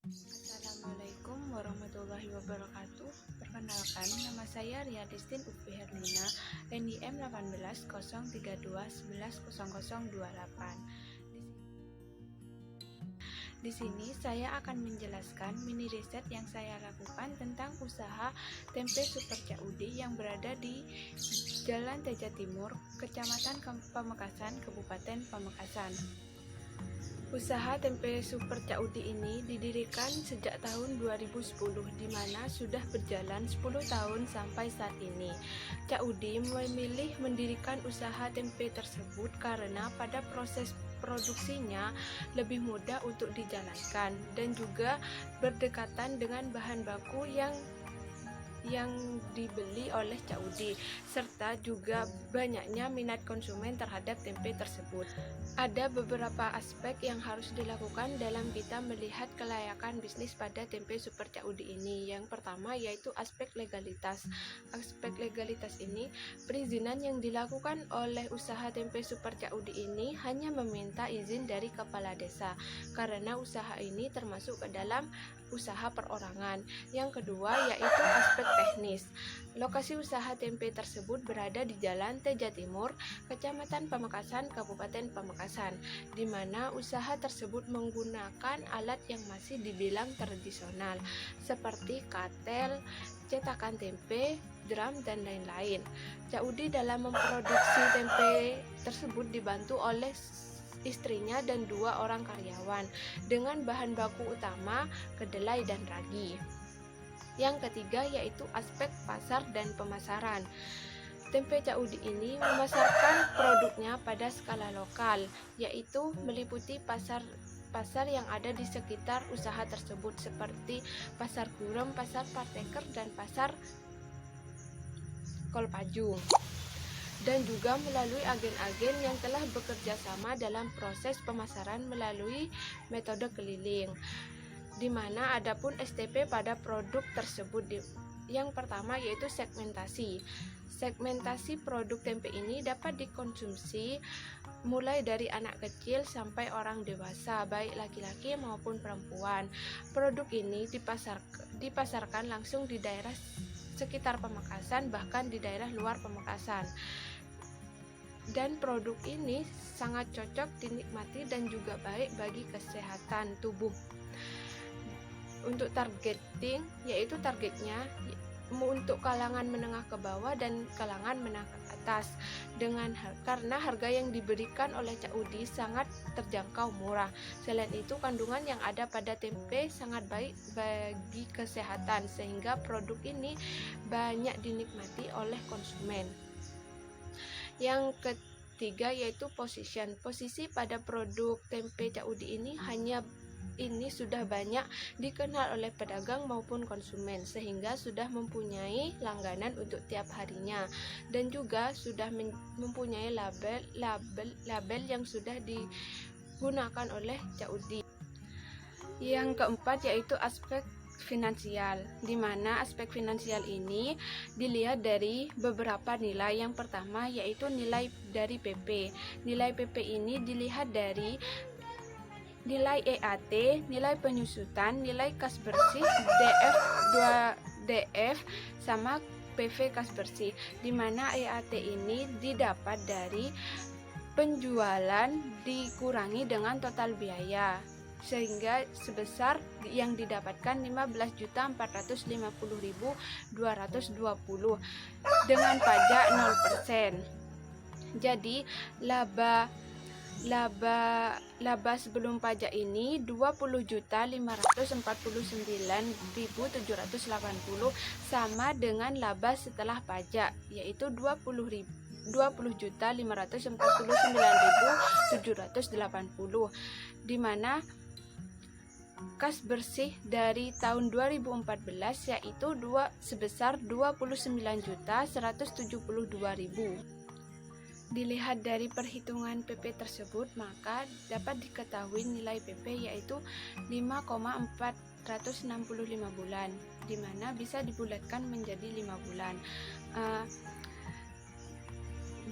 Assalamualaikum warahmatullahi wabarakatuh. Perkenalkan, nama saya Ria Destin Ufi Herlina, NIM 18032110028. Di sini saya akan menjelaskan mini riset yang saya lakukan tentang usaha tempe Super Cak Udi yang berada di Jalan Teja Timur, Kecamatan Pamekasan, Kabupaten Pamekasan. Usaha tempe Super Cak Udi ini didirikan sejak tahun 2010, di mana sudah berjalan 10 tahun sampai saat ini. Cak Udi memilih mendirikan usaha tempe tersebut karena pada proses produksinya lebih mudah untuk dijalankan dan juga berdekatan dengan bahan baku yang dibeli oleh Cak Udi, serta juga banyaknya minat konsumen terhadap tempe tersebut. Ada beberapa aspek yang harus dilakukan dalam kita melihat kelayakan bisnis pada tempe Super Cak Udi ini. Yang pertama yaitu aspek legalitas. Aspek legalitas ini, perizinan yang dilakukan oleh usaha tempe Super Cak Udi ini hanya meminta izin dari kepala desa, karena usaha ini termasuk ke dalam usaha perorangan. Yang kedua yaitu aspek teknis. Lokasi usaha tempe tersebut berada di Jalan Teja Timur, Kecamatan Pamekasan, Kabupaten Pamekasan, di mana usaha tersebut menggunakan alat yang masih dibilang tradisional seperti katel, cetakan tempe, drum, dan lain-lain. Cak Udi dalam memproduksi tempe tersebut dibantu oleh istrinya dan 2 orang karyawan dengan bahan baku utama kedelai dan ragi. Yang ketiga yaitu aspek pasar dan pemasaran. Tempe Cak Udi ini memasarkan produknya pada skala lokal, yaitu meliputi pasar yang ada di sekitar usaha tersebut seperti Pasar Gurem, Pasar Parteker, dan Pasar Kolpajung, dan juga melalui agen-agen yang telah bekerja sama dalam proses pemasaran melalui metode keliling, di mana adapun STP pada produk tersebut. Yang pertama yaitu segmentasi. Segmentasi produk tempe ini dapat dikonsumsi mulai dari anak kecil sampai orang dewasa, baik laki-laki maupun perempuan. Produk ini dipasarkan langsung di daerah sekitar Pamekasan, bahkan di daerah luar Pamekasan. Dan produk ini sangat cocok dinikmati dan juga baik bagi kesehatan tubuh. Untuk targeting, yaitu targetnya untuk kalangan menengah ke bawah dan kalangan menengah ke atas, karena harga yang diberikan oleh Cak Udi sangat terjangkau murah. Selain itu, kandungan yang ada pada tempe sangat baik bagi kesehatan, sehingga produk ini banyak dinikmati oleh konsumen. Yang ketiga yaitu posisi pada produk tempe Cak Udi ini sudah banyak dikenal oleh pedagang maupun konsumen, sehingga sudah mempunyai langganan untuk tiap harinya, dan juga sudah mempunyai label yang sudah digunakan oleh Cak Udi. Yang keempat yaitu aspek finansial, di mana aspek finansial ini dilihat dari beberapa nilai. Yang pertama yaitu nilai dari PP. Nilai PP ini dilihat dari nilai EAT, nilai penyusutan, nilai kas bersih, DF sama PV kas bersih, di mana EAT ini didapat dari penjualan dikurangi dengan total biaya, sehingga sebesar yang didapatkan 15.450.220 dengan pajak 0%. Jadi laba sebelum pajak ini 20.549.780 sama dengan laba setelah pajak yaitu 20.549.780, di mana kas bersih dari tahun 2014 yaitu sebesar 29.172.000. Dilihat dari perhitungan PP tersebut, maka dapat diketahui nilai PP yaitu 5,465 bulan, di mana bisa dibulatkan menjadi 5 bulan.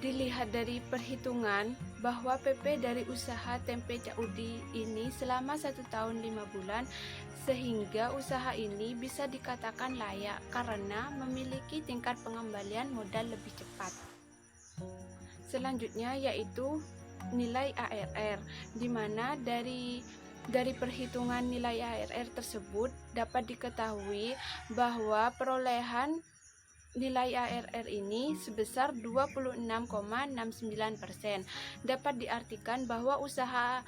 dilihat dari perhitungan bahwa PP dari usaha tempe Cak Udi ini selama 1 tahun 5 bulan, sehingga usaha ini bisa dikatakan layak karena memiliki tingkat pengembalian modal lebih cepat. Selanjutnya yaitu nilai ARR, di mana dari perhitungan nilai ARR tersebut dapat diketahui bahwa perolehan nilai ARR ini sebesar 26,69%. Dapat diartikan bahwa usaha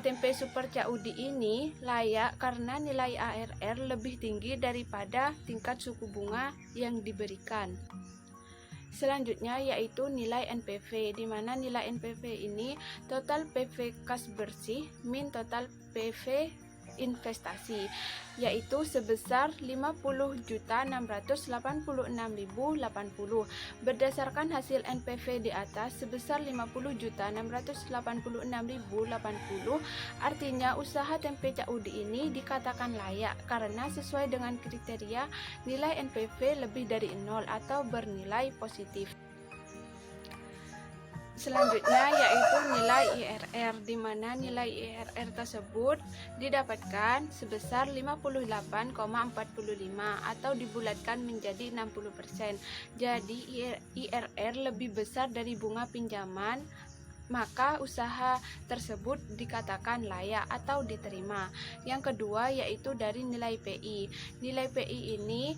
tempe Super Cak Udi ini layak karena nilai ARR lebih tinggi daripada tingkat suku bunga yang diberikan. Selanjutnya yaitu nilai NPV, di mana nilai NPV ini total PV kas bersih min total PV investasi, yaitu sebesar 50.686.080. Berdasarkan hasil NPV di atas sebesar 50.686.080, artinya usaha tempe Cak Udi ini dikatakan layak karena sesuai dengan kriteria nilai NPV lebih dari 0 atau bernilai positif. Selanjutnya yaitu nilai IRR, di mana nilai IRR tersebut didapatkan sebesar 58,45 atau dibulatkan menjadi 60%. Jadi IRR lebih besar dari bunga pinjaman, maka usaha tersebut dikatakan layak atau diterima. Yang kedua yaitu dari nilai PI. Nilai PI ini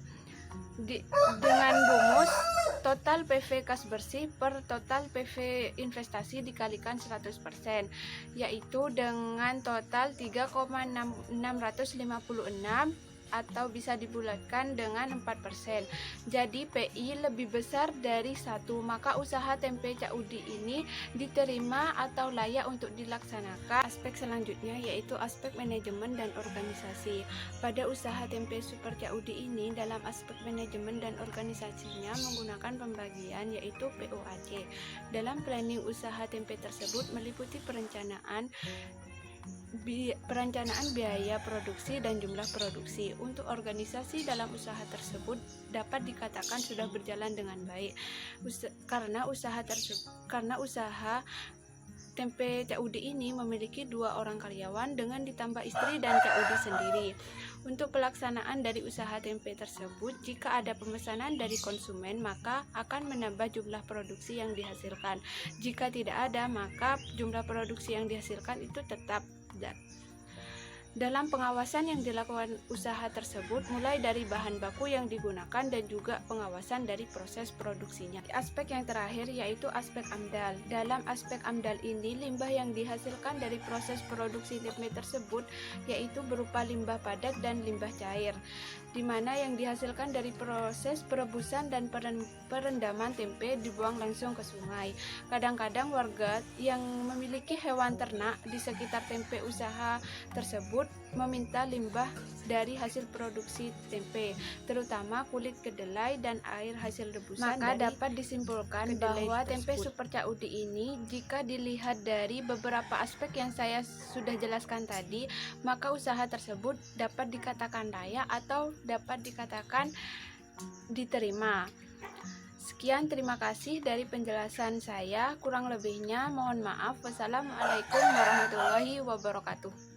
dengan rumus total PV kas bersih per total PV investasi dikalikan 100%, yaitu dengan total 3,656 atau bisa dibulatkan dengan 4%. Jadi PI lebih besar dari 1, maka usaha tempe Cak Udi ini diterima atau layak untuk dilaksanakan. Aspek selanjutnya yaitu aspek manajemen dan organisasi. Pada usaha tempe Super Cak Udi ini, dalam aspek manajemen dan organisasinya menggunakan pembagian yaitu POAC. Dalam planning usaha tempe tersebut meliputi perencanaan biaya produksi dan jumlah produksi. Untuk organisasi dalam usaha tersebut dapat dikatakan sudah berjalan dengan baik karena usaha tempe Cak Udi ini memiliki 2 orang karyawan dengan ditambah istri dan Cak Udi sendiri. Untuk pelaksanaan dari usaha tempe tersebut, jika ada pemesanan dari konsumen, maka akan menambah jumlah produksi yang dihasilkan. Jika tidak ada, maka jumlah produksi yang dihasilkan itu tetap. Dalam pengawasan yang dilakukan usaha tersebut, mulai dari bahan baku yang digunakan dan juga pengawasan dari proses produksinya. Aspek yang terakhir yaitu aspek AMDAL. Dalam aspek AMDAL ini, limbah yang dihasilkan dari proses produksi tempe tersebut yaitu berupa limbah padat dan limbah cair, di mana yang dihasilkan dari proses perebusan dan perendaman tempe dibuang langsung ke sungai. Kadang-kadang warga yang memiliki hewan ternak di sekitar tempe usaha tersebut meminta limbah dari hasil produksi tempe, terutama kulit kedelai dan air hasil rebusan. Maka dapat disimpulkan bahwa tempe Super Cak Udi ini, jika dilihat dari beberapa aspek yang saya sudah jelaskan tadi, maka usaha tersebut dapat dikatakan layak atau dapat dikatakan diterima. Sekian, terima kasih dari penjelasan saya. Kurang lebihnya mohon maaf. Wassalamualaikum warahmatullahi wabarakatuh.